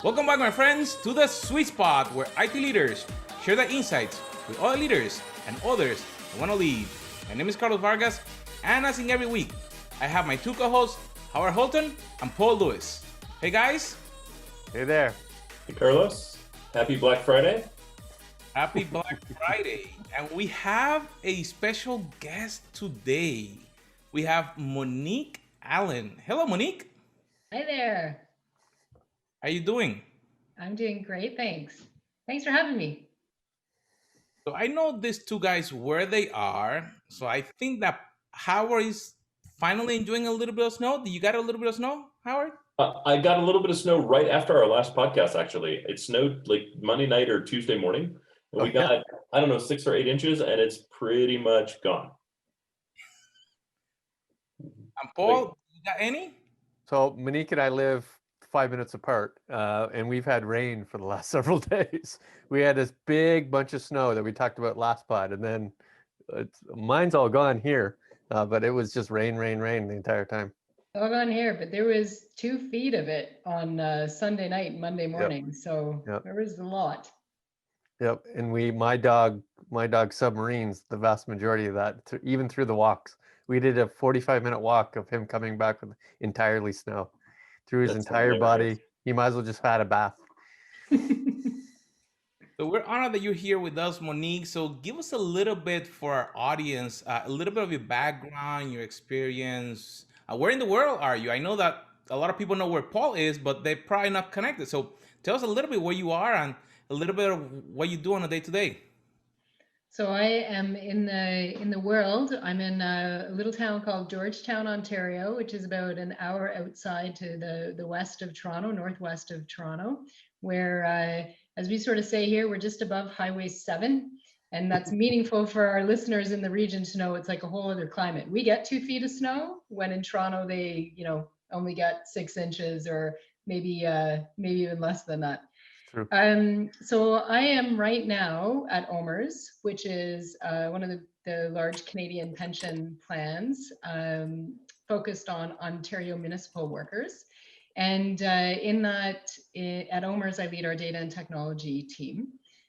Welcome back, my friends, to the sweet spot where IT leaders share their insights with other leaders and others that want to lead. My name is Carlos Vargas, and as in every week, I have my two co-hosts, Howard Holton and Paul Lewis. Hey guys. Hey there. Hey Carlos, happy Black Friday. Happy Black Friday. And we have a special guest today. We have Monique Allen. Hello, Monique. Hi there. How you doing? I'm doing great, thanks. Thanks for having me. So I know these two guys where they are. So I think that Howard is finally enjoying a little bit of snow. Do you got a little bit of snow, Howard? I got a little bit of snow right after our last podcast, actually. It snowed like Monday night or Tuesday morning. And we got, I don't know, 6 or 8 inches, and it's pretty much gone. And Paul, you got any? So Monique and I live 5 minutes apart, and we've had rain for the last several days. We had this big bunch of snow that we talked about last pod, and then mine's all gone here, but it was just rain the entire time. All gone here, but there was 2 feet of it on Sunday night, Monday morning. So there was a lot. Yep, and my dog submarines the vast majority of that, even through the walks. We did a 45-minute walk of him coming back with entirely snow through his entire body. He might as well just had a bath. So we're honored that you're here with us, Monique. So give us a little bit for our audience, a little bit of your background, your experience. Where in the world are you? I know that a lot of people know where Paul is, but they're probably not connected. So tell us a little bit where you are and a little bit of what you do on a day-to-day. So I am in the world. I'm in a little town called Georgetown, Ontario, which is about an hour outside to the west of Toronto, northwest of Toronto, where, as we sort of say here, we're just above Highway 7. And that's meaningful for our listeners in the region to know it's like a whole other climate. We get 2 feet of snow when in Toronto they, only get 6 inches or maybe even less than that. True. So I am right now at OMERS, which is one of the large Canadian pension plans focused on Ontario municipal workers. And at OMERS, I lead our data and technology team.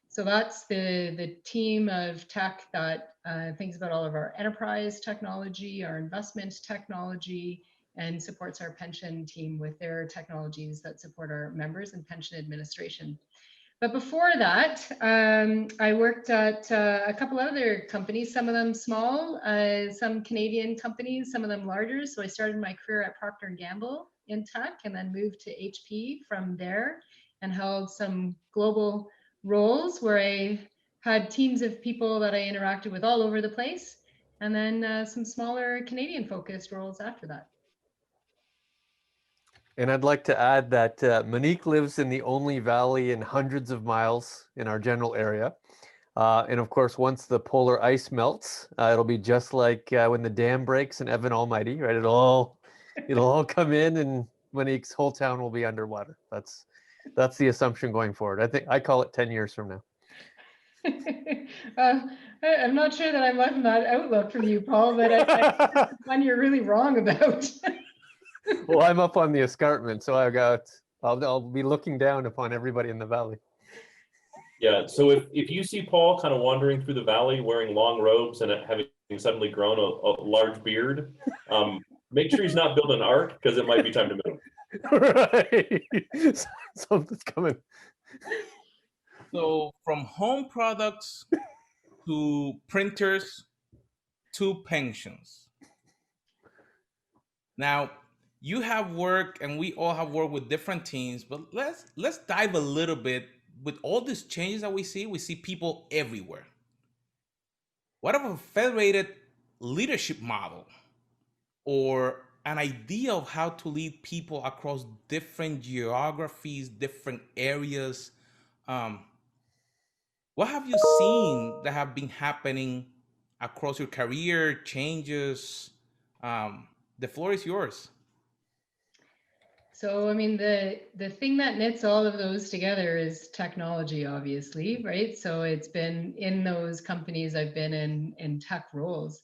So that's the team of tech that thinks about all of our enterprise technology, our investment technology, and supports our pension team with their technologies that support our members and pension administration. But before that, I worked at a couple other companies, some of them small, some Canadian companies, some of them larger. So I started my career at Procter & Gamble in tech and then moved to HP from there and held some global roles where I had teams of people that I interacted with all over the place, and then some smaller Canadian focused roles after that. And I'd like to add that Monique lives in the only valley in hundreds of miles in our general area. And of course, once the polar ice melts, it'll be just like when the dam breaks in Evan Almighty, right? It'll all come in and Monique's whole town will be underwater. That's the assumption going forward. I call it 10 years from now. I'm not sure that I'm liking that outlook from you, Paul, but I one you're really wrong about. Well, I'm up on the escarpment, so I'll be looking down upon everybody in the valley. Yeah, so if you see Paul kind of wandering through the valley wearing long robes and having suddenly grown a large beard, make sure he's not building an ark because it might be time to move. Right. Something's coming. So from home products to printers to pensions. Now, you have worked and we all have worked with different teams, but let's dive a little bit with all these changes that we see people everywhere. What of a federated leadership model or an idea of how to lead people across different geographies, different areas? What have you seen that have been happening across your career, changes? The floor is yours. So, I mean, the thing that knits all of those together is technology, obviously, right? So it's been in those companies I've been in tech roles.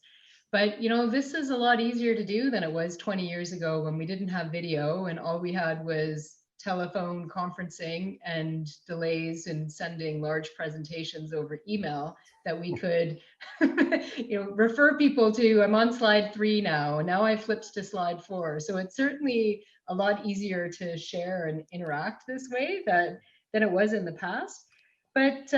But, this is a lot easier to do than it was 20 years ago when we didn't have video and all we had was telephone conferencing and delays in sending large presentations over email that we could refer people to. I'm on slide 3 now, and now I flipped to slide 4. So it's certainly a lot easier to share and interact this way than it was in the past. But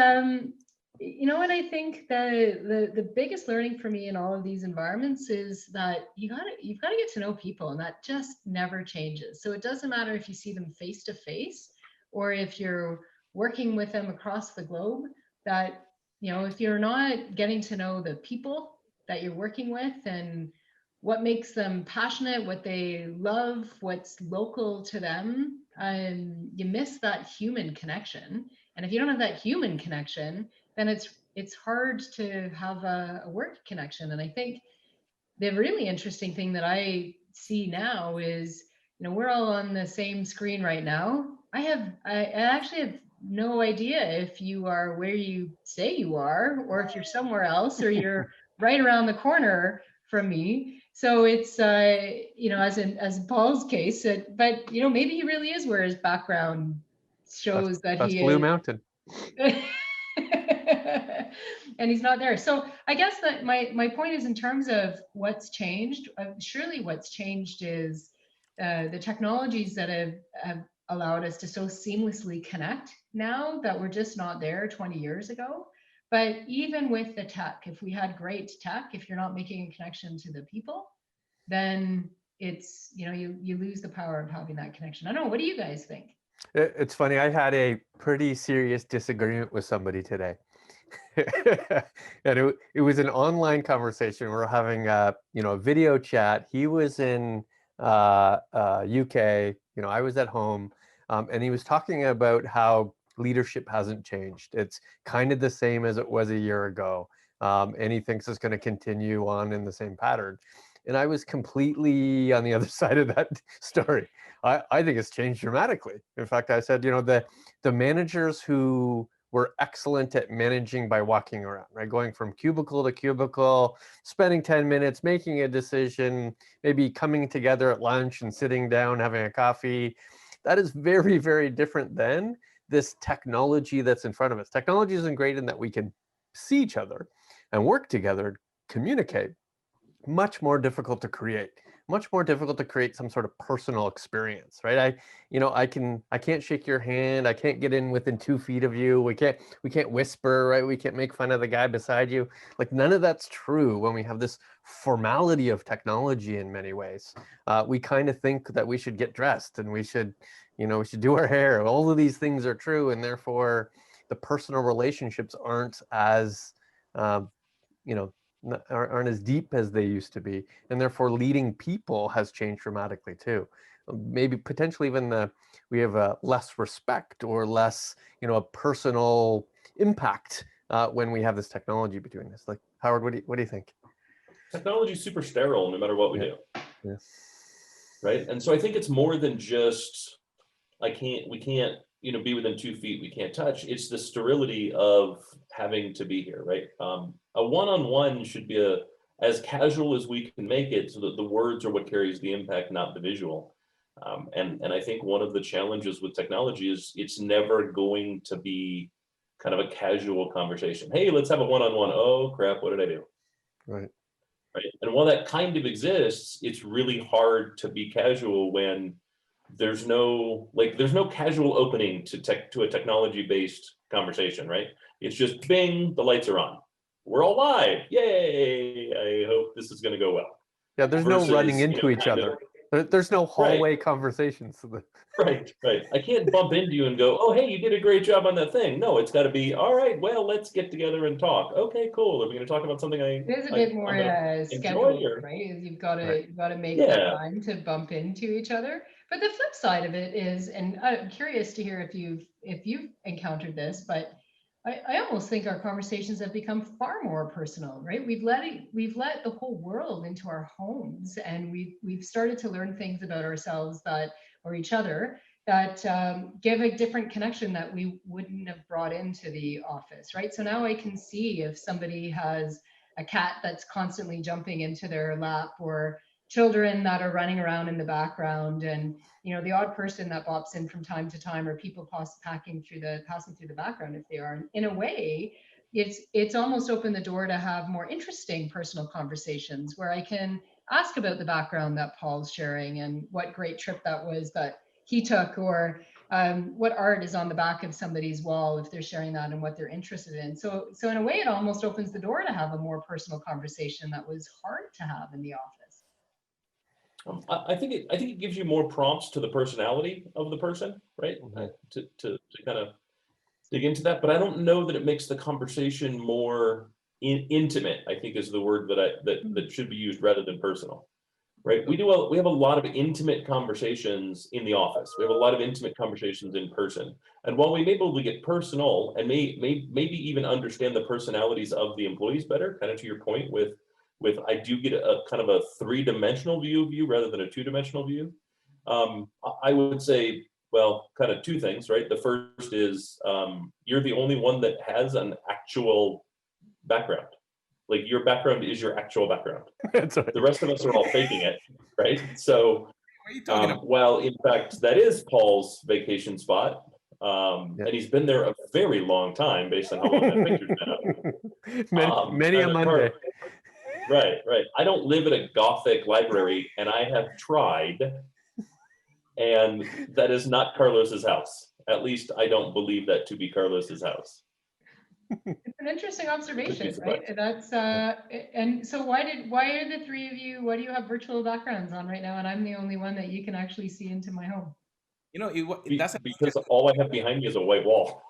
you know what, I think the biggest learning for me in all of these environments is that you've got to get to know people, and that just never changes. So it doesn't matter if you see them face to face or if you're working with them across the globe, that if you're not getting to know the people that you're working with and what makes them passionate, what they love, what's local to them, you miss that human connection. And if you don't have that human connection, then it's hard to have a work connection. And I think the really interesting thing that I see now is, we're all on the same screen right now. I actually have no idea if you are where you say you are, or if you're somewhere else, or you're right around the corner from me. So it's, as in Paul's case, but maybe he really is where his background shows that That's he Blue is. Mountain. And he's not there. So I guess that my point is, in terms of what's changed, surely what's changed is the technologies that have allowed us to so seamlessly connect now that were just not there 20 years ago. But even with the tech, if we had great tech, if you're not making a connection to the people, then it's, you lose the power of having that connection. I don't know. What do you guys think? It's funny. I had a pretty serious disagreement with somebody today. And it was an online conversation. We were having a video chat. He was in UK, I was at home, and he was talking about how leadership hasn't changed. It's kind of the same as it was a year ago, and he thinks it's going to continue on in the same pattern. And I was completely on the other side of that story. I think it's changed dramatically. In fact, I said, the managers who were excellent at managing by walking around, right? Going from cubicle to cubicle, spending 10 minutes, making a decision, maybe coming together at lunch and sitting down, having a coffee. That is very, very different than this technology that's in front of us. Technology isn't great in that we can see each other and work together, communicate. Much more difficult to create. Much more difficult to create some sort of personal experience, right? I can't shake your hand. I can't get in within 2 feet of you. We can't whisper, right? We can't make fun of the guy beside you. Like, none of that's true when we have this formality of technology in many ways. We kind of think that we should get dressed and we should do our hair. All of these things are true, and therefore the personal relationships aren't as, aren't as deep as they used to be, and therefore leading people has changed dramatically too. Maybe potentially even we have less respect or less, a personal impact when we have this technology between us. Like, Howard, what do you think? Technology is super sterile no matter what we do. Yeah. Right. And so I think it's more than just we can't be within 2 feet, we can't touch. It's the sterility of having to be here, right? A one-on-one should be as casual as we can make it, so that the words are what carries the impact, not the visual. And I think one of the challenges with technology is it's never going to be kind of a casual conversation. Hey, let's have a one-on-one. Oh crap, what did I do? Right. Right. And while that kind of exists, it's really hard to be casual when there's no casual opening to a technology-based conversation, right? It's just bing, the lights are on. We're all live. Yay. I hope this is going to go well. Yeah, there's Versus, no running into each other. There's no hallway conversations. Right. I can't bump into you and go, oh, hey, you did a great job on that thing. No, it's got to be, all right, well, let's get together and talk. Okay, cool. Are we going to talk about something It is a bit more scheduled, right? You've got to make the time to bump into each other. But the flip side of it is, and I'm curious to hear if you've encountered this, but I almost think our conversations have become far more personal, right? We've let the whole world into our homes, and we've started to learn things about ourselves or each other that give a different connection that we wouldn't have brought into the office, right? So now I can see if somebody has a cat that's constantly jumping into their lap, or children that are running around in the background, and the odd person that bops in from time to time, or people passing through the background if they are. In a way, it's almost opened the door to have more interesting personal conversations where I can ask about the background that Paul's sharing and what great trip that was that he took, or what art is on the back of somebody's wall if they're sharing that and what they're interested in. So in a way, it almost opens the door to have a more personal conversation that was hard to have in the office. I think it gives you more prompts to the personality of the person, right? To kind of dig into that, but I don't know that it makes the conversation more intimate. I think is the word that should be used rather than personal, right? We have a lot of intimate conversations in the office. We have a lot of intimate conversations in person, and while we may be able to get personal and maybe even understand the personalities of the employees better, kind of to your point with I do get a kind of a 3-dimensional view of you rather than a 2-dimensional view. I would say, well, kind of 2 things, right? The first is you're the only one that has an actual background. Like your background is your actual background. That's right. The rest of us are all faking it, right? So, What are you talking about? well, in fact, that is Paul's vacation spot. And he's been there a very long time based on how long that picture's been up. Many a and Monday. Right. I don't live at a Gothic library, and I have tried, and that is not Carlos's house. At least I don't believe that to be Carlos's house. It's an interesting observation, right? That's and so why are the 3 of you? Why do you have virtual backgrounds on right now, and I'm the only one that you can actually see into my home? That's because all I have behind me is a white wall.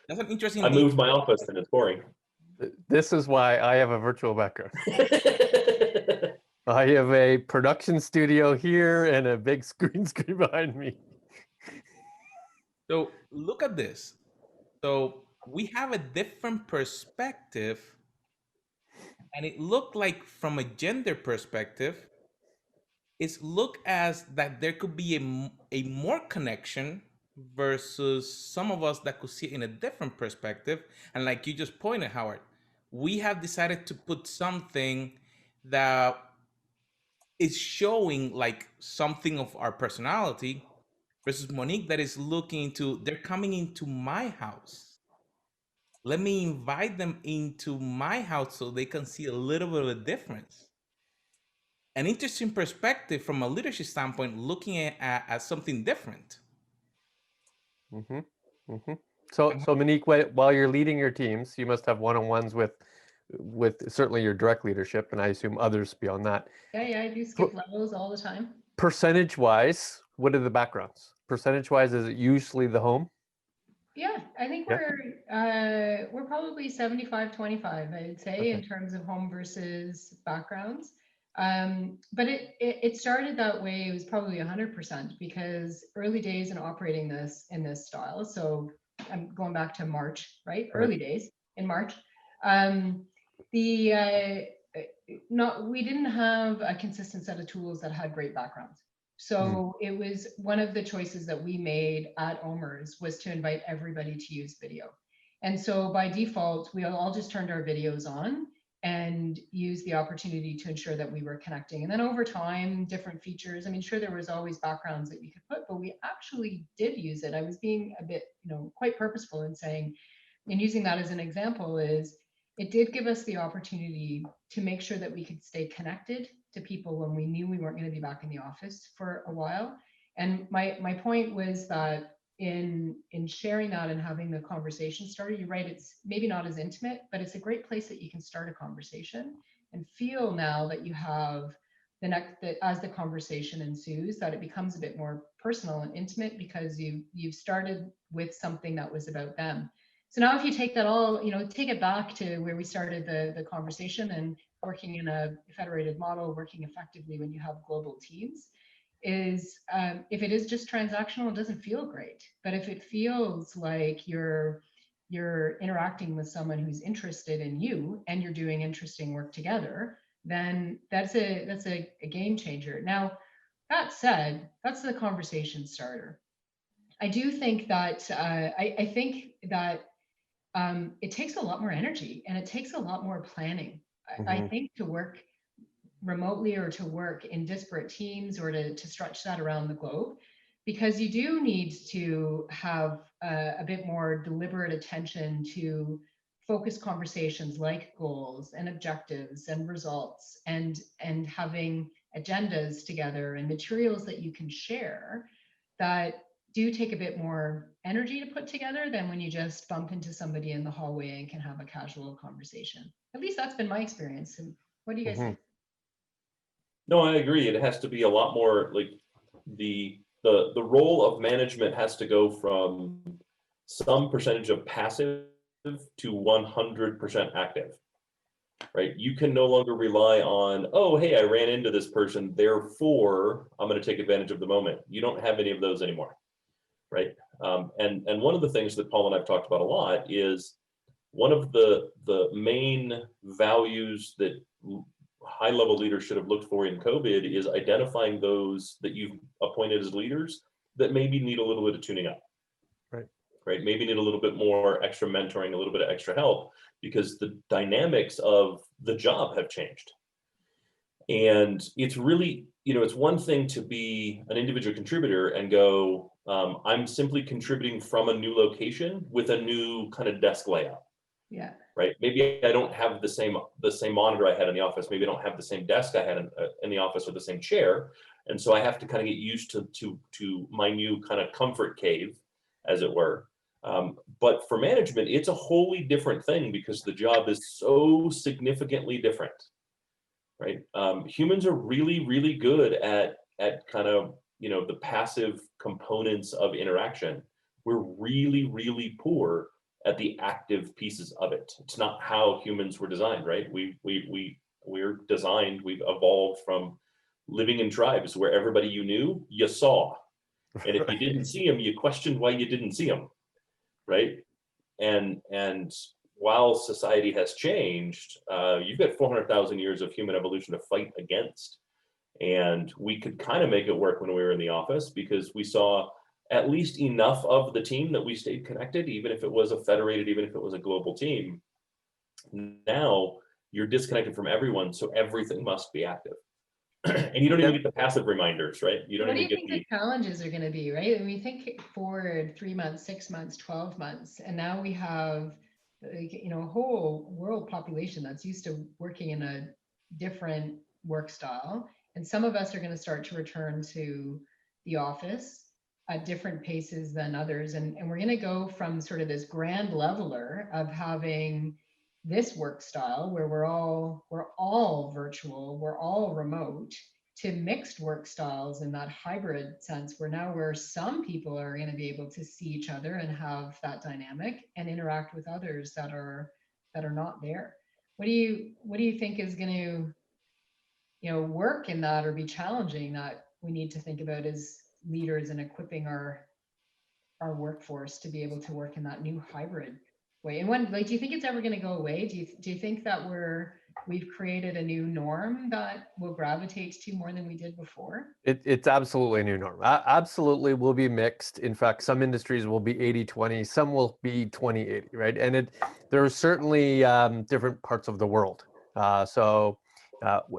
That's an interesting. I moved my office, and it's boring. This is why I have a virtual background. I have a production studio here and a big screen behind me. So look at this. So we have a different perspective, and it looked like from a gender perspective, it's look as that there could be a more connection versus some of us that could see it in a different perspective. And like you just pointed, Howard, we have decided to put something that is showing like something of our personality versus Monique that is looking into, they're coming into my house. Let me invite them into my house so they can see a little bit of a difference. An interesting perspective from a leadership standpoint, looking at something different. So Monique, while you're leading your teams, you must have one-on-ones with certainly your direct leadership, and I assume others beyond that. Yeah, I do skip levels all the time. Percentage-wise, what are the backgrounds? Percentage-wise, is it usually the home? Yeah, I think we're probably 75-25, I'd say, in terms of home versus backgrounds. But it started that way. It was probably 100% because early days in operating in this style. So I'm going back to March, right? Early days in March. We didn't have a consistent set of tools that had great backgrounds. So it was one of the choices that we made at OMERS was to invite everybody to use video. And so by default, we all just turned our videos on and used the opportunity to ensure that we were connecting. And then over time, different features, I mean, sure, there was always backgrounds that we could put, but we actually did use it. I was being a bit, quite purposeful in saying, and using that as an example is, it did give us the opportunity to make sure that we could stay connected to people when we knew we weren't going to be back in the office for a while. And my point was that in sharing that and having the conversation started, you're right, it's maybe not as intimate, but it's a great place that you can start a conversation and feel now that you have as the conversation ensues, that it becomes a bit more personal and intimate because you've started with something that was about them. So now if you take that all, take it back to where we started the conversation and working in a federated model, working effectively when you have global teams, is if it is just transactional, it doesn't feel great. But if it feels like you're interacting with someone who's interested in you and you're doing interesting work together, then that's a game changer. Now, that said, that's the conversation starter. I do think that I think that it takes a lot more energy and it takes a lot more planning. I think to work remotely or to work in disparate teams or to stretch that around the globe, because you do need to have a bit more deliberate attention to focus conversations like goals and objectives and results, and having agendas together and materials that you can share that do take a bit more energy to put together than when you just bump into somebody in the hallway and can have a casual conversation. At least that's been my experience. And what do you guys think? No, I agree. It has to be a lot more like the role of management has to go from some percentage of passive to 100% active, right? You can no longer rely on, oh, hey, I ran into this person, therefore I'm going to take advantage of the moment. You don't have any of those anymore, right? And one of the things that Paul and I've talked about a lot is one of the main values that high level leaders should have looked for in COVID is identifying those that you've appointed as leaders that maybe need a little bit of tuning up. Right? Maybe need a little bit more extra mentoring, a little bit of extra help, because the dynamics of the job have changed. And it's really, it's one thing to be an individual contributor and go, I'm simply contributing from a new location with a new kind of desk layout. Yeah. Right. Maybe I don't have the same monitor I had in the office. Maybe I don't have the same desk I had in the office or the same chair. And so I have to kind of get used to my new kind of comfort cave, as it were. But for management, it's a wholly different thing because the job is so significantly different, right? Humans are really, really good at kind of, the passive components of interaction. We're really, really poor at the active pieces of it. It's not how humans were designed, right? We're designed, we've evolved from living in tribes where everybody you knew, you saw. And if you didn't see them, you questioned why you didn't see them. Right. And while society has changed, you've got 400,000 years of human evolution to fight against. And we could kind of make it work when we were in the office because we saw at least enough of the team that we stayed connected, even if it was a federated, even if it was a global team. Now you're disconnected from everyone, so everything must be active. And you don't even get the passive reminders, right? You don't What do even you get think the challenges are going to be, right? And we think forward 3 months, 6 months, 12 months, and now we have, a whole world population that's used to working in a different work style. And some of us are going to start to return to the office at different paces than others. And we're going to go from sort of this grand leveler of having this work style where we're all virtual, we're all remote, to mixed work styles in that hybrid sense where some people are going to be able to see each other and have that dynamic and interact with others that are not there. What do you think is going to work in that or be challenging that we need to think about as leaders and equipping our workforce to be able to work in that new hybrid way? And when, do you think it's ever going to go away? Do you think that we've created a new norm that we'll gravitate to more than we did before? It's absolutely a new norm. Absolutely will be mixed. In fact, some industries will be 80-20, some will be 20-80, right? And there are certainly different parts of the world.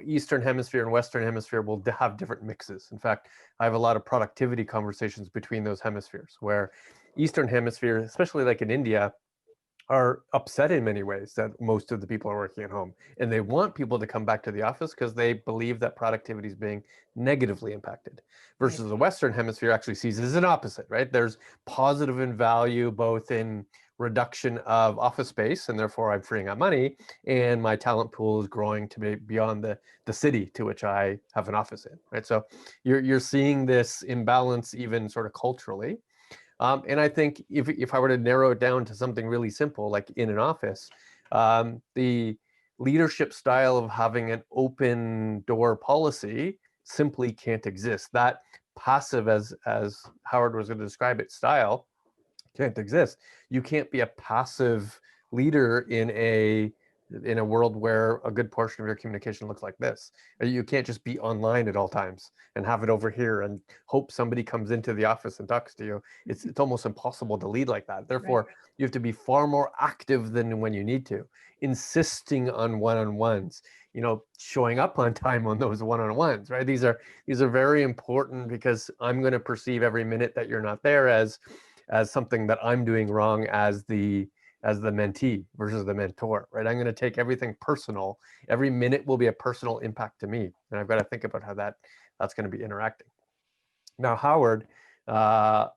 Eastern Hemisphere and Western Hemisphere will have different mixes. In fact, I have a lot of productivity conversations between those hemispheres where Eastern Hemisphere, especially like in India, are upset in many ways that most of the people are working at home, and they want people to come back to the office because they believe that productivity is being negatively impacted, versus the Western Hemisphere actually sees it as an opposite, right? There's positive in value both in reduction of office space, and therefore I'm freeing up money, and my talent pool is growing to be beyond the city to which I have an office in, right? So you're seeing this imbalance even sort of culturally. And I think if I were to narrow it down to something really simple, like in an office, the leadership style of having an open door policy simply can't exist. That passive, as Howard was going to describe it, style can't exist. You can't be a passive leader in a world where a good portion of your communication looks like this. You can't just be online at all times and have it over here and hope somebody comes into the office and talks to you. It's almost impossible to lead like that. Therefore, you have to be far more active than when you need to, insisting on one-on-ones, showing up on time on those one-on-ones, right? These are very important, because I'm going to perceive every minute that you're not there as something that I'm doing wrong as the mentee versus the mentor, right? I'm going to take everything personal. Every minute will be a personal impact to me, and I've got to think about how that's going to be interacting. Now, Howard, and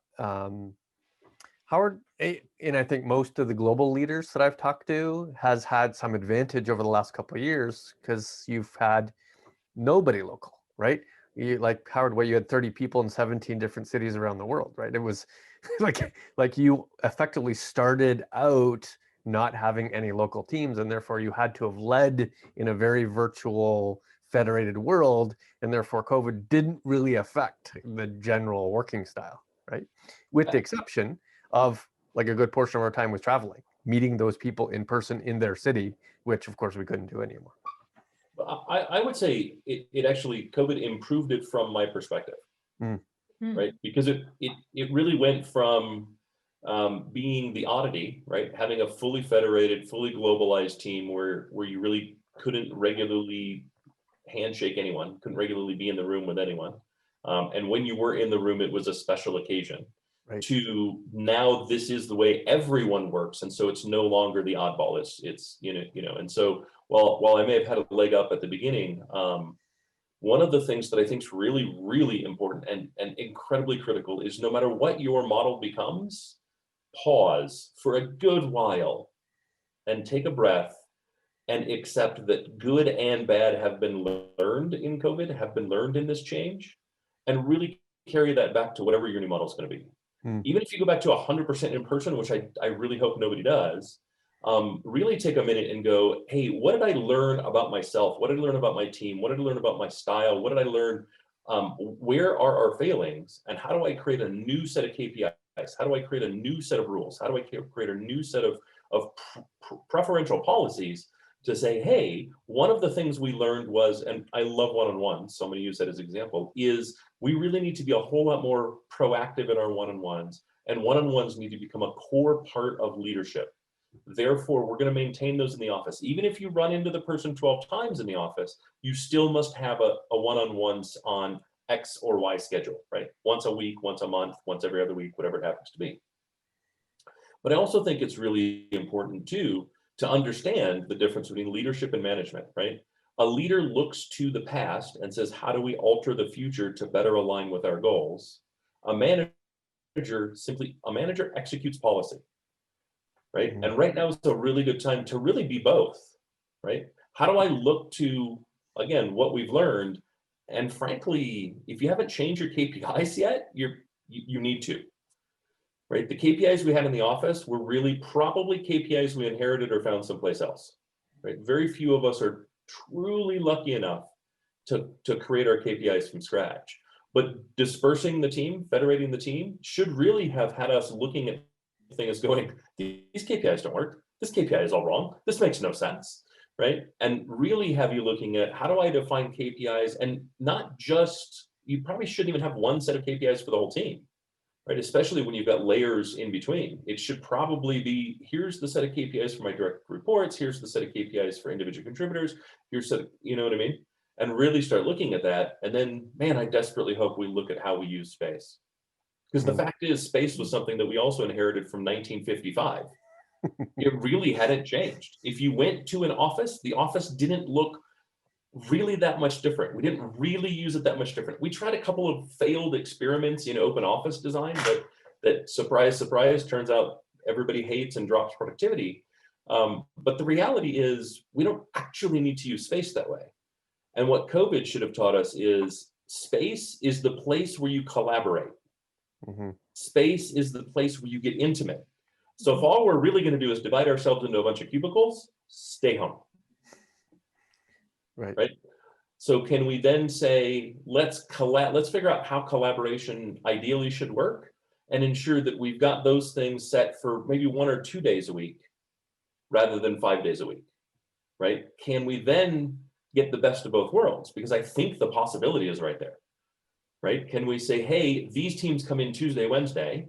I think most of the global leaders that I've talked to, has had some advantage over the last couple of years, because you've had nobody local, right? Like Howard, you had 30 people in 17 different cities around the world, right? It was like you effectively started out not having any local teams, and therefore you had to have led in a very virtual federated world, and therefore COVID didn't really affect the general working style, right? With the exception of, like, a good portion of our time was traveling, meeting those people in person in their city, which of course we couldn't do anymore. I would say it actually, COVID improved it from my perspective, right? Because it really went from being the oddity, right? Having a fully federated, fully globalized team where you really couldn't regularly handshake anyone, couldn't regularly be in the room with anyone. And when you were in the room, it was a special occasion. Right. To now, this is the way everyone works, and so it's no longer the oddball. It's and so while I may have had a leg up at the beginning, one of the things that I think is really, really important and incredibly critical is, no matter what your model becomes, pause for a good while and take a breath and accept that good and bad have been learned in COVID, have been learned in this change, and really carry that back to whatever your new model is going to be. Even if you go back to 100% in person, which I really hope nobody does, really take a minute and go, hey, what did I learn about myself? What did I learn about my team? What did I learn about my style? What did I learn? Where are our failings? And how do I create a new set of KPIs? How do I create a new set of rules? How do I create a new set of preferential policies to say, hey, one of the things we learned was, and I love one-on-ones, so I'm going to use that as an example, is we really need to be a whole lot more proactive in our one-on-ones, and one-on-ones need to become a core part of leadership. Therefore, we're going to maintain those in the office. Even if you run into the person 12 times in the office, you still must have a one-on-ones on X or Y schedule, right? Once a week, once a month, once every other week, whatever it happens to be. But I also think it's really important too, to understand the difference between leadership and management, right? A leader looks to the past and says, how do we alter the future to better align with our goals? A manager executes policy, right? And right now is a really good time to really be both, right? How do I look to, again, what we've learned? And frankly, if you haven't changed your KPIs yet, you need to. Right? The KPIs we had in the office were really probably KPIs we inherited or found someplace else. Right? Very few of us are truly lucky enough to create our KPIs from scratch. But dispersing the team, federating the team, should really have had us looking at things going, these KPIs don't work. This KPI is all wrong. This makes no sense. Right? And really have you looking at, how do I define KPIs? And not just, you probably shouldn't even have one set of KPIs for the whole team. Right, especially when you've got layers in between. It should probably be, here's the set of KPIs for my direct reports, here's the set of KPIs for individual contributors, here's set of, you know what I mean? And really start looking at that. And then, man, I desperately hope we look at how we use space. Because the fact is, space was something that we also inherited from 1955. It really hadn't changed. If you went to an office, the office didn't look really that much different. We didn't really use it that much different. We tried a couple of failed experiments in open office design, but that, surprise, surprise, turns out everybody hates and drops productivity. But the reality is, we don't actually need to use space that way. And what COVID should have taught us is, space is the place where you collaborate. Space is the place where you get intimate. So if all we're really going to do is divide ourselves into a bunch of cubicles, stay home. Right. So can we then say, let's figure out how collaboration ideally should work, and ensure that we've got those things set for maybe 1 or 2 days a week rather than 5 days a week, right? Can we then get the best of both worlds? Because I think the possibility is right there, right? Can we say, hey, these teams come in Tuesday, Wednesday,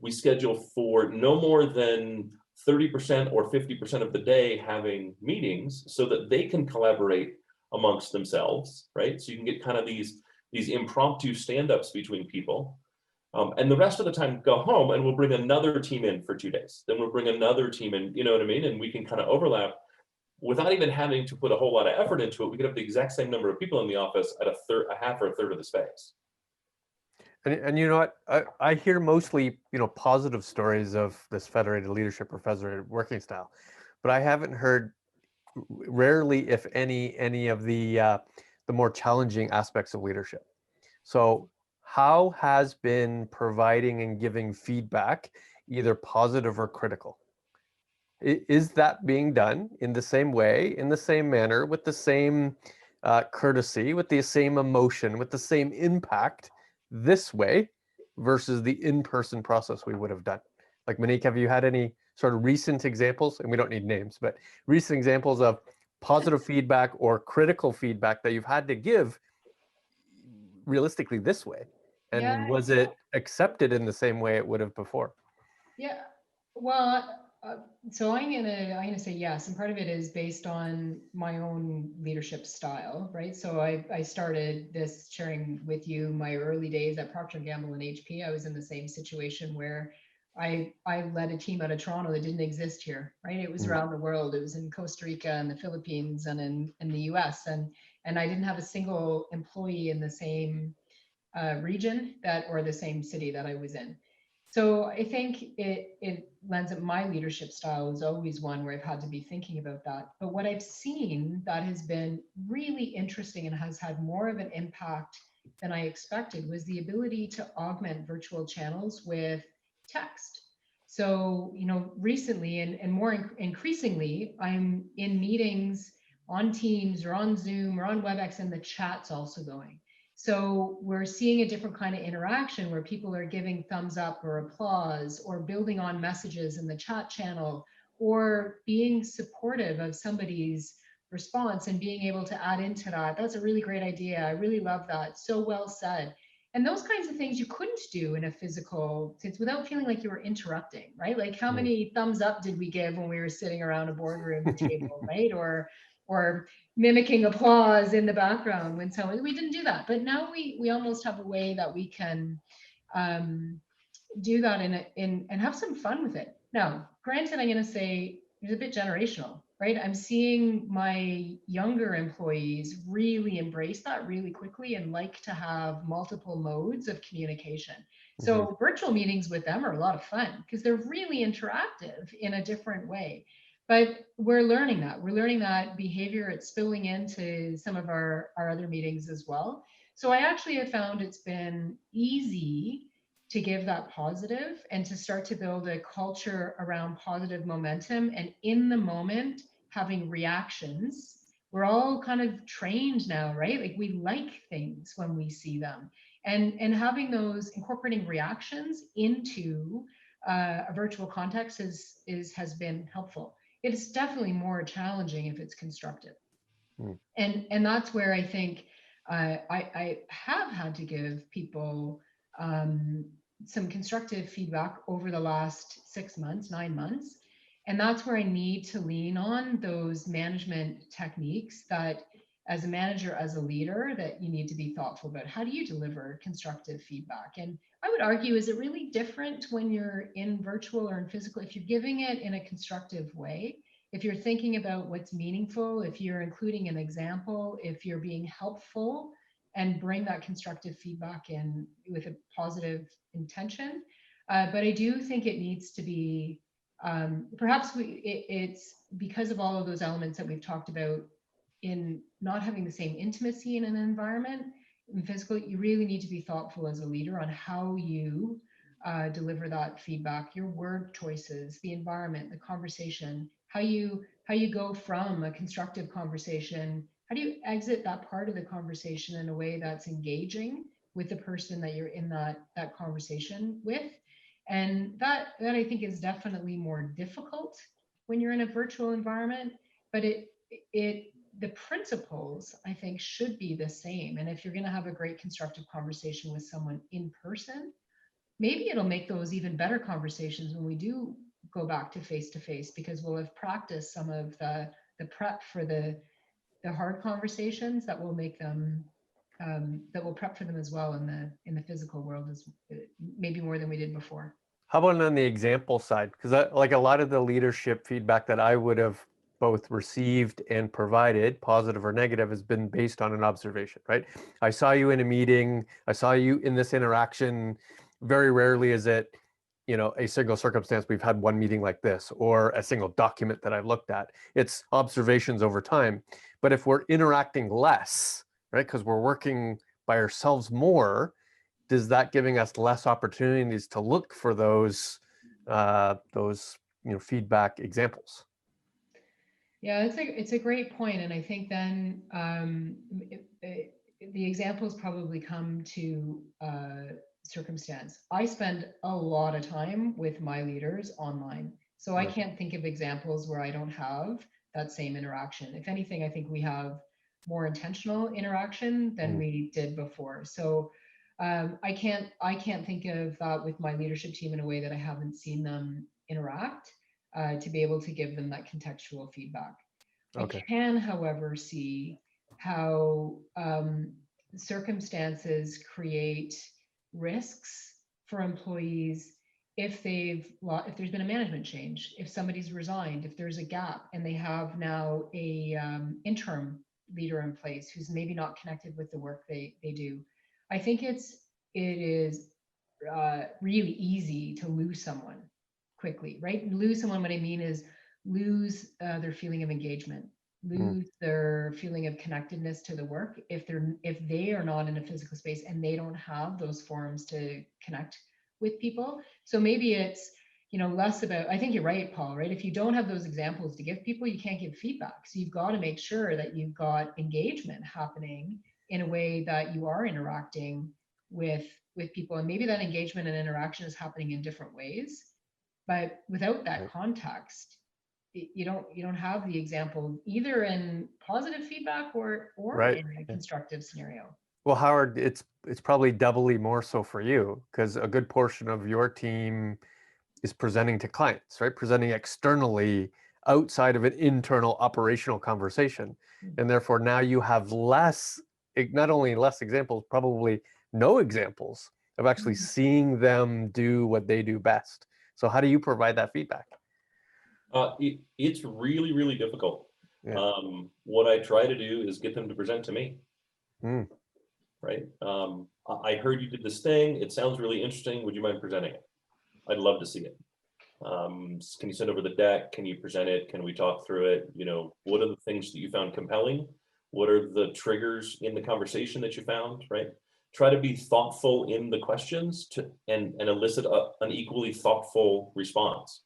we schedule for no more than 30% or 50% of the day having meetings so that they can collaborate amongst themselves, right? So you can get kind of these impromptu stand-ups between people. And the rest of the time go home and we'll bring another team in for 2 days. Then we'll bring another team in, you know what I mean? And we can kind of overlap without even having to put a whole lot of effort into it. We could have the exact same number of people in the office at a half or a third of the space. And you know what? I hear mostly, positive stories of this federated leadership or federated working style, but I haven't heard, rarely, if any of the more challenging aspects of leadership. So how has been providing and giving feedback, either positive or critical? Is that being done in the same way, in the same manner, with the same courtesy, with the same emotion, with the same impact this way versus the in-person process we would have done? Like, Monique, have you had any sort of recent examples, and we don't need names, but recent examples of positive feedback or critical feedback that you've had to give realistically this way? And Yeah, was it accepted in the same way it would have before? yeah. Well, so I'm gonna say yes, and part of it is based on my own leadership style, right? So I started this sharing with you my early days at Procter & Gamble and HP. I was in the same situation where I led a team out of Toronto that didn't exist here, right? It was around the world. It was in Costa Rica and the Philippines and in the US, and I didn't have a single employee in the same region or the same city that I was in. So I think it lends up, my leadership style is always one where I've had to be thinking about that. But what I've seen that has been really interesting and has had more of an impact than I expected was the ability to augment virtual channels with text. So, recently and more increasingly, I'm in meetings on Teams or on Zoom or on WebEx, and the chat's also going. So we're seeing a different kind of interaction where people are giving thumbs up or applause or building on messages in the chat channel or being supportive of somebody's response and being able to add into that. That's a really great idea. I really love that. So well said. And those kinds of things you couldn't do in a physical sense without feeling like you were interrupting, right? Like, how many thumbs up did we give when we were sitting around a boardroom table, right? Or mimicking applause in the background when someone, we didn't do that. But now we almost have a way that we can do that and have some fun with it. Now, granted, I'm going to say it's a bit generational, right? I'm seeing my younger employees really embrace that really quickly and like to have multiple modes of communication. So virtual meetings with them are a lot of fun because they're really interactive in a different way. But we're learning that. We're learning that behavior. It's spilling into some of our other meetings as well. So I actually have found it's been easy to give that positive and to start to build a culture around positive momentum and in the moment having reactions. We're all kind of trained now, right? Like, we like things when we see them, and having those, incorporating reactions into a virtual context has been helpful. It's definitely more challenging if it's constructive. And that's where I think I have had to give people some constructive feedback over the last 6 months, 9 months. And that's where I need to lean on those management techniques that, as a manager, as a leader, that you need to be thoughtful about. How do you deliver constructive feedback? And I would argue, is it really different when you're in virtual or in physical? If you're giving it in a constructive way, if you're thinking about what's meaningful, if you're including an example, if you're being helpful and bring that constructive feedback in with a positive intention. But I do think it needs to be, perhaps it's because of all of those elements that we've talked about in not having the same intimacy in an environment. In physical, you really need to be thoughtful as a leader on how you deliver that feedback, your word choices, the environment, the conversation, how you go from a constructive conversation, how do you exit that part of the conversation in a way that's engaging with the person that you're in that conversation with. And that I think is definitely more difficult when you're in a virtual environment, but the principles, I think, should be the same. And if you're going to have a great constructive conversation with someone in person, maybe it'll make those even better conversations when we do go back to face, because we'll have practiced some of the prep for the the hard conversations that will make them, that will prep for them as well in the physical world, as maybe more than we did before. How about on the example side? Because like a lot of the leadership feedback that I would have both received and provided, positive or negative, has been based on an observation, right? I saw you in a meeting, I saw you in this interaction. Very rarely is it, a single circumstance, we've had one meeting like this, or a single document that I've looked at. It's observations over time. But if we're interacting less, right, because we're working by ourselves more, is that giving us less opportunities to look for those feedback examples? Yeah, it's a great point, and I think then the examples probably come to circumstance. I spend a lot of time with my leaders online, so I can't think of examples where I don't have that same interaction. If anything, I think we have more intentional interaction than we did before. So I can't think of that with my leadership team in a way that I haven't seen them interact. To be able to give them that contextual feedback. Okay. I can, however, see how circumstances create risks for employees if there's been a management change, if somebody's resigned, if there's a gap, and they have now a interim leader in place who's maybe not connected with the work they do. I think it is really easy to lose someone quickly, right? Lose someone, what I mean is lose their feeling of engagement, lose their feeling of connectedness to the work if they are not in a physical space and they don't have those forums to connect with people. So maybe it's less about, I think you're right, Paul, right? If you don't have those examples to give people, you can't give feedback. So you've got to make sure that you've got engagement happening in a way that you are interacting with people, and maybe that engagement and interaction is happening in different ways. But without that context, you don't have the example either in positive feedback or in a constructive scenario. Well, Howard, it's probably doubly more so for you, because a good portion of your team is presenting to clients, right? Presenting externally outside of an internal operational conversation. And therefore now you have not only less examples, probably no examples of actually seeing them do what they do best. So how do you provide that feedback? It's really, really difficult. Yeah. What I try to do is get them to present to me. Right? I heard you did this thing. It sounds really interesting. Would you mind presenting it? I'd love to see it. Can you send over the deck? Can you present it? Can we talk through it? What are the things that you found compelling? What are the triggers in the conversation that you found, right? Try to be thoughtful in the questions and elicit an equally thoughtful response.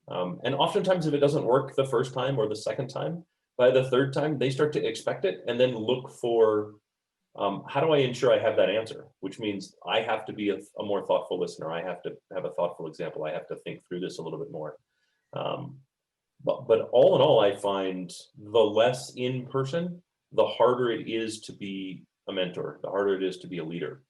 And oftentimes if it doesn't work the first time or the second time, by the third time, they start to expect it and then look for, how do I ensure I have that answer? Which means I have to be a more thoughtful listener. I have to have a thoughtful example. I have to think through this a little bit more. But all in all, I find the less in person, the harder it is to be a mentor, the harder it is to be a leader,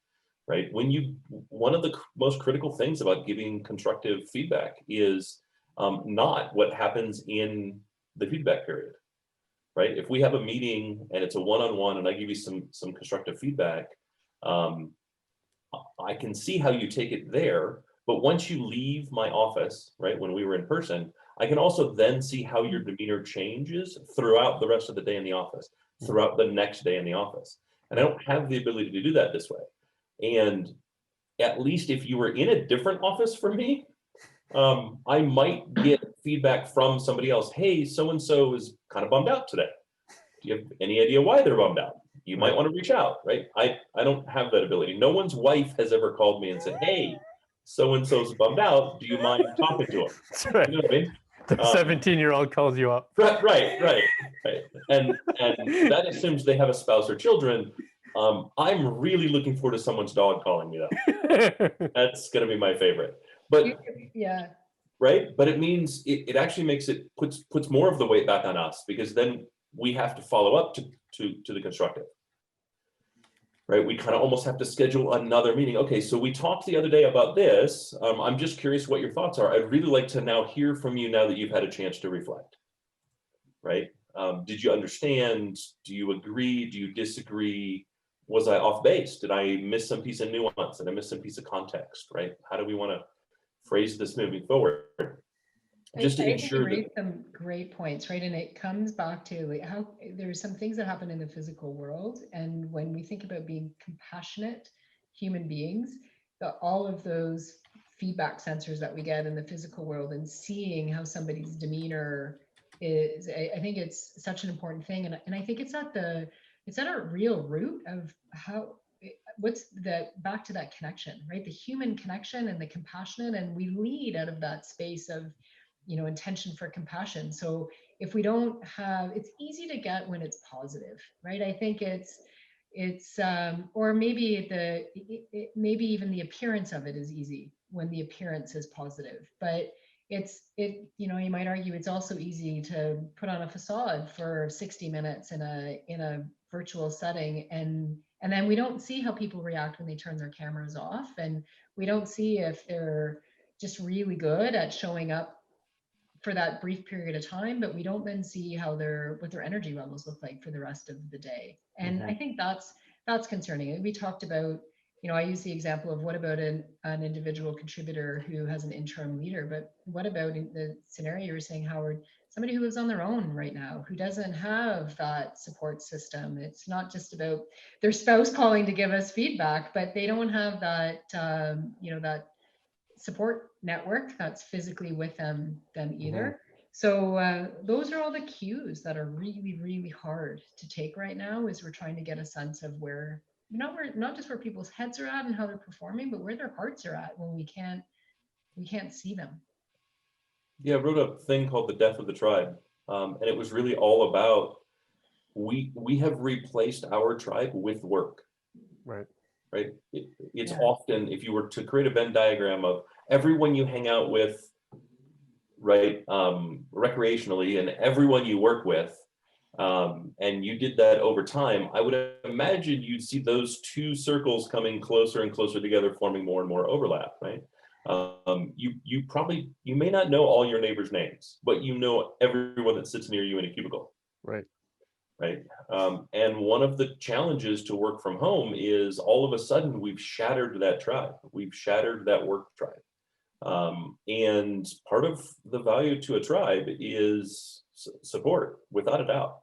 right? One of the most critical things about giving constructive feedback is not what happens in the feedback period, right? If we have a meeting and it's a one-on-one and I give you some constructive feedback, I can see how you take it there, but once you leave my office, right, when we were in person, I can also then see how your demeanor changes throughout the rest of the day in the office, throughout the next day in the office. And I don't have the ability to do that this way. And at least if you were in a different office from me, I might get feedback from somebody else. Hey, so-and-so is kind of bummed out today. Do you have any idea why they're bummed out? You might want to reach out, right? I don't have that ability. No one's wife has ever called me and said, hey, so-and-so's bummed out. Do you mind talking to him? That's right. You know what I mean? The 17-year-old calls you up. Right. And that assumes they have a spouse or children. I'm really looking forward to someone's dog calling me that. That's going to be my favorite. But yeah. Right. But it means it actually puts more of the weight back on us, because then we have to follow up to the constructive. Right. We kind of almost have to schedule another meeting. Okay, so we talked the other day about this. I'm just curious what your thoughts are. I'd really like to now hear from you now that you've had a chance to reflect. Right. Did you understand? Do you agree? Do you disagree? Was I off base? Did I miss some piece of nuance? Did I miss some piece of context, right? How do we want to phrase this moving forward? Just to I think you ensure that, raised some great points, right? And it comes back to like how there's some things that happen in the physical world. And when we think about being compassionate human beings, all of those feedback sensors that we get in the physical world and seeing how somebody's demeanor is, I think it's such an important thing. And I think it's at our real root of how what's the back to that connection, right? The human connection and the compassionate, and we lead out of that space of intention for compassion. So if we don't have, it's easy to get when it's positive, right? I think it's or maybe maybe even the appearance of it is easy when the appearance is positive, but you might argue it's also easy to put on a facade for 60 minutes in a virtual setting, and then we don't see how people react when they turn their cameras off, and we don't see if they're just really good at showing up for that brief period of time, but we don't then see how what their energy levels look like for the rest of the day. And I think that's concerning. We talked about, I use the example of what about an individual contributor who has an interim leader, but what about in the scenario you were saying, Howard, somebody who lives on their own right now, who doesn't have that support system. It's not just about their spouse calling to give us feedback, but they don't have that, that support network that's physically with them either. So those are all the cues that are really, really hard to take right now, as we're trying to get a sense of where not just where people's heads are at and how they're performing, but where their hearts are at when we can't see them. yeah, I wrote a thing called The Death of the Tribe. And it was really all about, we have replaced our tribe with work. Right. Right. It's often, if you were to create a Venn diagram of everyone you hang out with, right, recreationally, and everyone you work with, and you did that over time, I would imagine you'd see those two circles coming closer and closer together, forming more and more overlap, right? You may not know all your neighbors' names, but you know everyone that sits near you in a cubicle. Right. Right. And one of the challenges to work from home is all of a sudden we've shattered that tribe. We've shattered that work tribe. And part of the value to a tribe is support, without a doubt.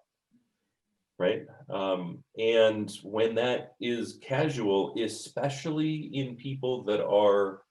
Right. And when that is casual, especially in people that are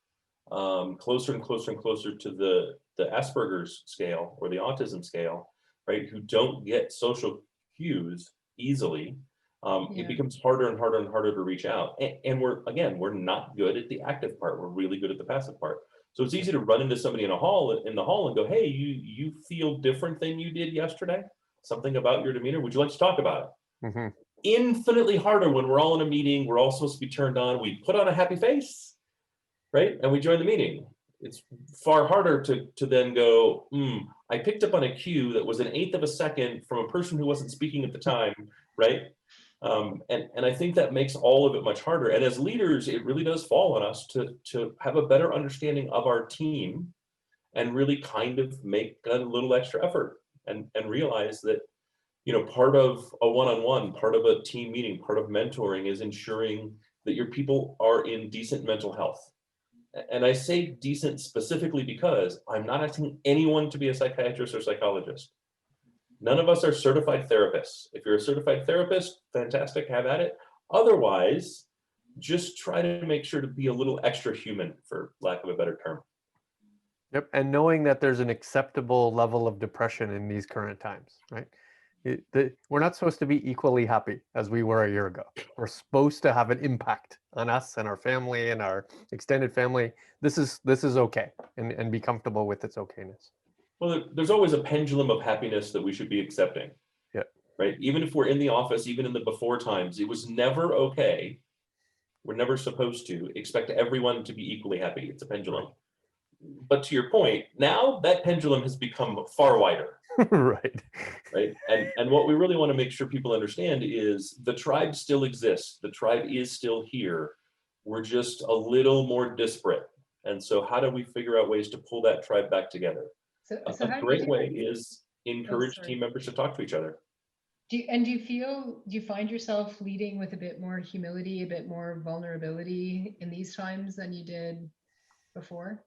closer and closer and closer to the Asperger's scale or the autism scale, right, who don't get social cues easily, it becomes harder and harder and harder to reach out. And we're not good at the active part. We're really good at the passive part. So it's easy to run into somebody in the hall and go, hey, you feel different than you did yesterday? Something about your demeanor. Would you like to talk about it? Infinitely harder when we're all in a meeting. We're all supposed to be turned on. We put on a happy face, right? And we join the meeting. It's far harder to then go, I picked up on a cue that was 1/8 of a second from a person who wasn't speaking at the time, right? And I think that makes all of it much harder. And as leaders, it really does fall on us to have a better understanding of our team and really kind of make a little extra effort and realize that, part of a one-on-one, part of a team meeting, part of mentoring is ensuring that your people are in decent mental health. And I say decent specifically because I'm not asking anyone to be a psychiatrist or psychologist. None of us are certified therapists. If you're a certified therapist, fantastic, have at it. Otherwise, just try to make sure to be a little extra human, for lack of a better term. Yep. And knowing that there's an acceptable level of depression in these current times, right? We're not supposed to be equally happy as we were a year ago. We're supposed to have an impact on us and our family and our extended family. This is okay, and be comfortable with its okayness. Well, there's always a pendulum of happiness that we should be accepting. Yeah. Right. Even if we're in the office, even in the before times, it was never okay. We're never supposed to expect everyone to be equally happy. It's a pendulum. Right. But to your point, now that pendulum has become far wider. Right. Right. And what we really want to make sure people understand is the tribe still exists. The tribe is still here. We're just a little more disparate. And so how do we figure out ways to pull that tribe back together? So a great way is encourage sorry. team members to talk to each other. Do you find yourself leading with a bit more humility, a bit more vulnerability in these times than you did before?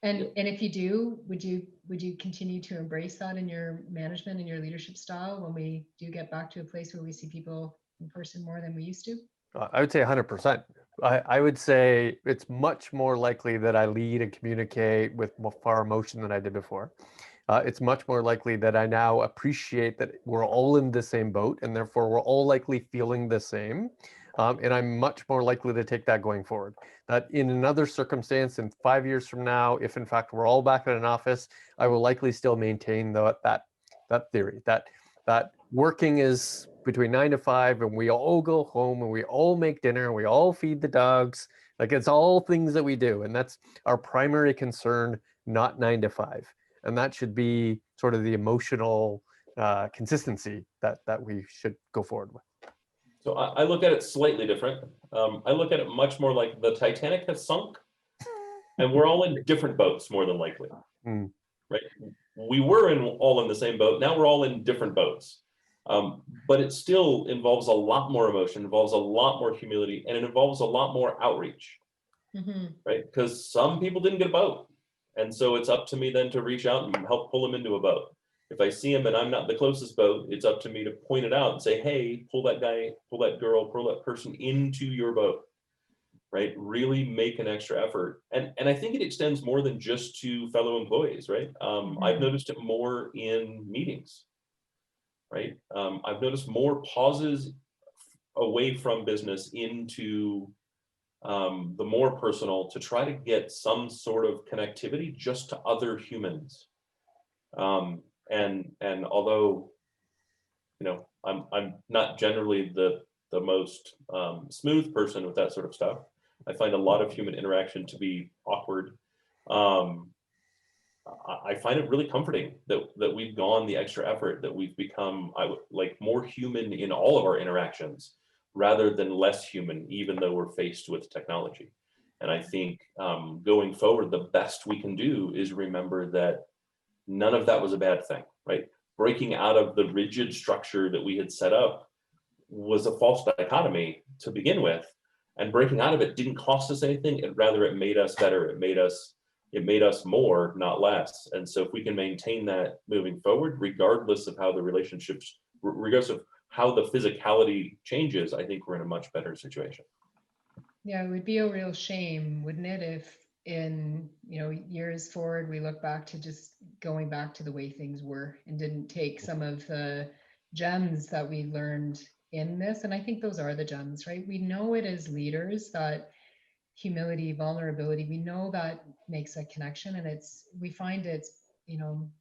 And if you do, would you continue to embrace that in your management and your leadership style when we do get back to a place where we see people in person more than we used to? I would say 100%. I would say it's much more likely that I lead and communicate with far emotion than I did before. It's much more likely that I now appreciate that we're all in the same boat and therefore we're all likely feeling the same. And I'm much more likely to take that going forward. That in another circumstance, in 5 years from now, if in fact we're all back in an office, I will likely still maintain that theory that working is between 9 to 5 and we all go home and we all make dinner and we all feed the dogs. Like it's all things that we do. And that's our primary concern, not 9 to 5. And that should be sort of the emotional consistency that we should go forward with. So I look at it slightly different. I look at it much more like the Titanic has sunk and we're all in different boats more than likely, right? We were all in the same boat. Now we're all in different boats. But it still involves a lot more emotion, involves a lot more humility, and it involves a lot more outreach, right? Because some people didn't get a boat. And so it's up to me then to reach out and help pull them into a boat. If I see them and I'm not the closest boat, it's up to me to point it out and say, hey, pull that guy, pull that girl, pull that person into your boat, right? Really make an extra effort. And I think it extends more than just to fellow employees, right? I've noticed it more in meetings, right? I've noticed more pauses away from business into the more personal to try to get some sort of connectivity just to other humans. And although, you know, I'm not generally the most smooth person with that sort of stuff, I find a lot of human interaction to be awkward. I find it really comforting that we've gone the extra effort, that we've become like more human in all of our interactions rather than less human, even though we're faced with technology. And I think going forward, the best we can do is remember that none of that was a bad thing, right? Breaking out of the rigid structure that we had set up was a false dichotomy to begin with. And breaking out of it didn't cost us anything. Rather, it made us better. It made us more, not less. And so if we can maintain that moving forward, regardless of how the relationships, regardless of how the physicality changes, I think we're in a much better situation. Yeah, it would be a real shame, wouldn't it, if in years forward we look back to just going back to the way things were and didn't take some of the gems that we learned in this. And I think those are the gems, right? We know it as leaders that humility, vulnerability, we know that makes a connection, and we find it's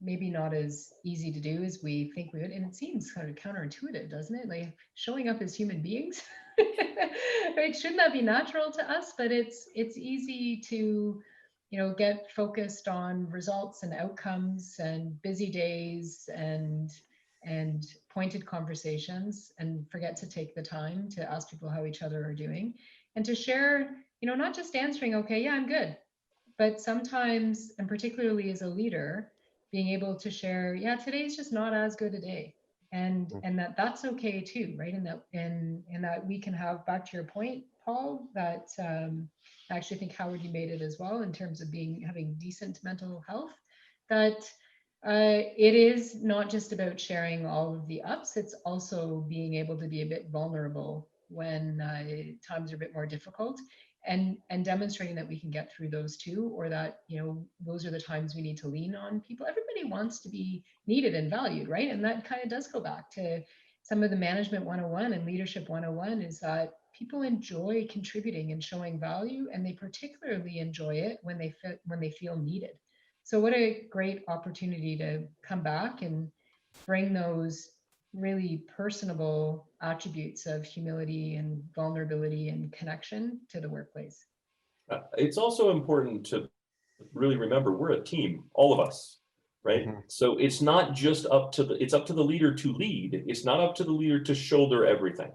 maybe not as easy to do as we think we would, and it seems kind of counterintuitive, doesn't it? Like showing up as human beings, right? Shouldn't that be natural to us? But it's easy to get focused on results and outcomes and busy days and pointed conversations and forget to take the time to ask people how each other are doing and to share, not just answering, okay, yeah, I'm good, but sometimes, and particularly as a leader, being able to share, yeah, today's just not as good a day, and that's okay too, right? And that we can have, back to your point, Paul, that I actually think, Howard, you made it as well in terms of having decent mental health, that it is not just about sharing all of the ups, it's also being able to be a bit vulnerable when times are a bit more difficult, and demonstrating that we can get through those too, or that those are the times we need to lean on people. Everybody wants to be needed and valued, right? And that kind of does go back to some of the management 101 and leadership 101, is that people enjoy contributing and showing value, and they particularly enjoy it when they feel needed. So what a great opportunity to come back and bring those really personable attributes of humility and vulnerability and connection to the workplace. It's also important to really remember we're a team, all of us, right? So it's not just it's up to the leader to lead. It's not up to the leader to shoulder everything.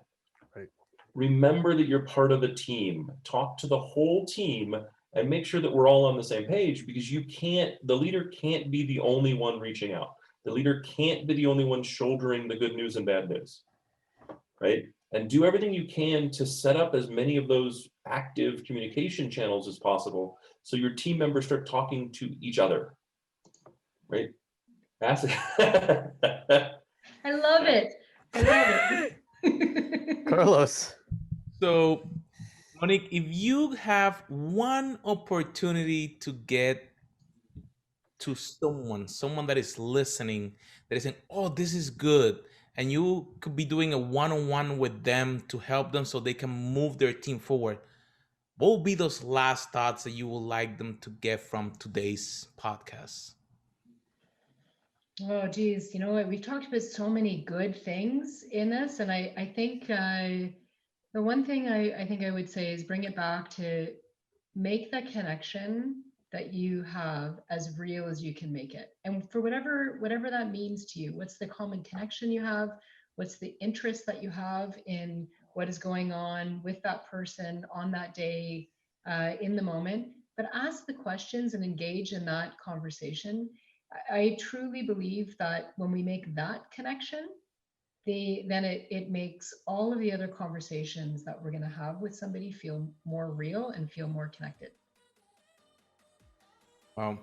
Right. Remember that you're part of a team. Talk to the whole team and make sure that we're all on the same page, because the leader can't be the only one reaching out. The leader can't be the only one shouldering the good news and bad news, right? And do everything you can to set up as many of those active communication channels as possible so your team members start talking to each other, right? That's it. I love it. I love it. Carlos. So, Monique, if you have one opportunity to get to someone that is listening, that is saying, oh, this is good, and you could be doing a one-on-one with them to help them so they can move their team forward, what will be those last thoughts that you would like them to get from today's podcast? Oh, geez. You know what? We've talked about so many good things in this. And I think the one thing I think I would say is bring it back to make that connection that you have as real as you can make it. And for whatever that means to you, what's the common connection you have? What's the interest that you have in what is going on with that person on that day, in the moment? But ask the questions and engage in that conversation. I truly believe that when we make that connection, then it makes all of the other conversations that we're going to have with somebody feel more real and feel more connected. Well,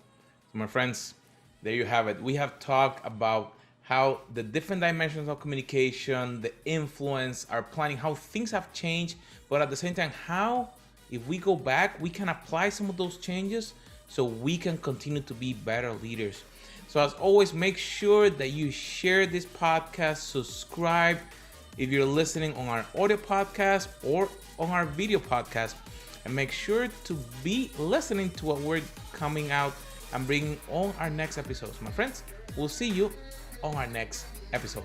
so my friends, there you have it. We have talked about how the different dimensions of communication, the influence, our planning, how things have changed, but at the same time, how, if we go back, we can apply some of those changes so we can continue to be better leaders. So as always, make sure that you share this podcast, subscribe if you're listening on our audio podcast or on our video podcast, and make sure to be listening to what we're coming out and bringing on our next episodes. My friends, we'll see you on our next episode.